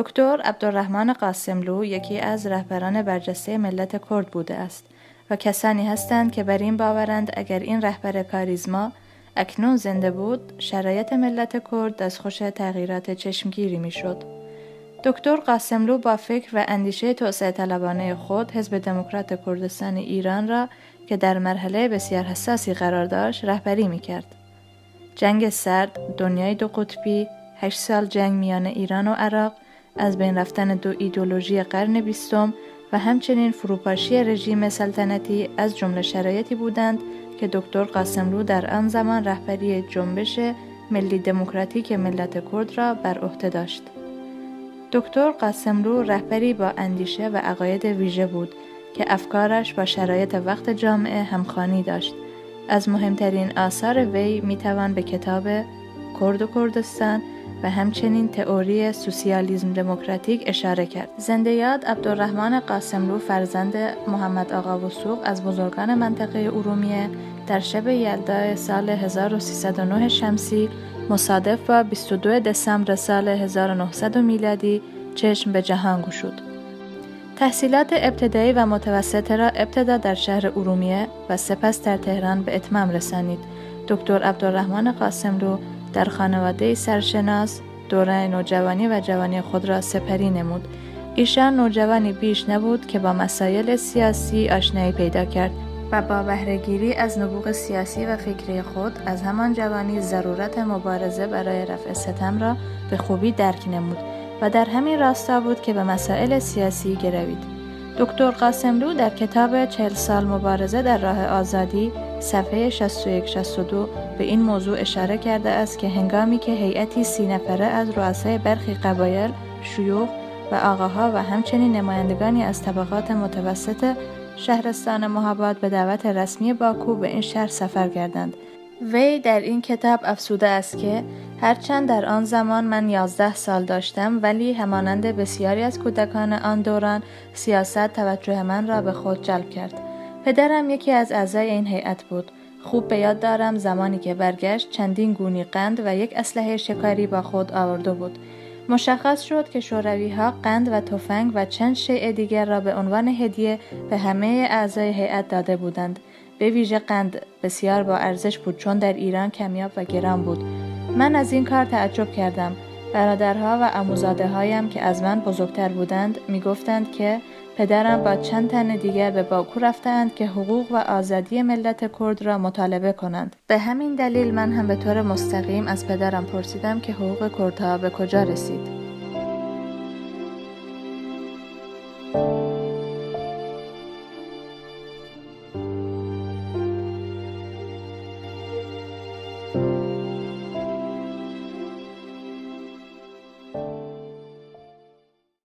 دکتر عبدالرحمن قاسملو یکی از رهبران برجسته ملت کرد بوده است و کسانی هستند که بر این باورند اگر این رهبر کاریزما اکنون زنده بود، شرایط ملت کرد دستخوش تغییرات چشمگیری میشد. دکتر قاسملو با فکر و اندیشه توسعه طلبانه خود حزب دموکرات کردستان ایران را که در مرحله بسیار حساسی قرار داشت رهبری میکرد. جنگ سرد، دنیای دو قطبی، 8 سال جنگ میان ایران و عراق، از بین رفتن دو ایدئولوژی قرن 20 و همچنین فروپاشی رژیم سلطنتی از جمله شرایطی بودند که دکتر قاسملو در آن زمان رهبری جنبش ملی دموکراتیک ملت کرد را بر عهده داشت. دکتر قاسملو رهبری با اندیشه و عقاید ویژه بود که افکارش با شرایط وقت جامعه همخوانی داشت. از مهمترین آثار وی میتوان به کتاب کرد و کردستان و همچنین تئوری سوسیالیسم دموکراتیک اشاره کرد. زنده یاد عبدالرحمن قاسملو فرزند محمد آقا وثوق از بزرگان منطقه ارومیه در شب یلدا سال 1309 شمسی مصادف با 22 دسامبر سال 1900 میلادی چشم به جهان گشود. تحصیلات ابتدایی و متوسطه را ابتدا در شهر ارومیه و سپس در تهران به اتمام رسانید. دکتر عبدالرحمن قاسملو در خانواده سرشناس دوران نوجوانی و جوانی خود را سپری نمود. ایشان نوجوانی بیش نبود که با مسائل سیاسی آشنایی پیدا کرد و با بهره‌گیری از نبوغ سیاسی و فکری خود از همان جوانی ضرورت مبارزه برای رفع ستم را به خوبی درک نمود و در همین راستا بود که به مسائل سیاسی گروید. دکتر قاسملو در کتاب 40 سال مبارزه در راه آزادی صفحه 61-62 به این موضوع اشاره کرده است که هنگامی که هیئتی 30 نفره از رؤسای برخی قبایل، شیوخ و آقاها و همچنین نمایندگانی از طبقات متوسط شهرستان مهاباد به دعوت رسمی باکو به این شهر سفر کردند. وی در این کتاب افسوده است که هرچند در آن زمان من 11 سال داشتم ولی همانند بسیاری از کودکان آن دوران سیاست توجه من را به خود جلب کرد. پدرم یکی از اعضای این هیئت بود. خوب به یاد دارم زمانی که برگشت چندین گونی قند و یک اسلحه شکاری با خود آورده بود. مشخص شد که شوروی‌ها قند و تفنگ و چند شیء دیگر را به عنوان هدیه به همه اعضای هیئت داده بودند. به ویژه قند بسیار با ارزش بود چون در ایران کمیاب و گران بود. من از این کار تعجب کردم. برادرها و عموزاده‌هایم که از من بزرگتر بودند می‌گفتند که پدرم با چند تن دیگر به باکو رفتند که حقوق و آزادی ملت کرد را مطالبه کنند. به همین دلیل من هم به طور مستقیم از پدرم پرسیدم که حقوق کردها به کجا رسید.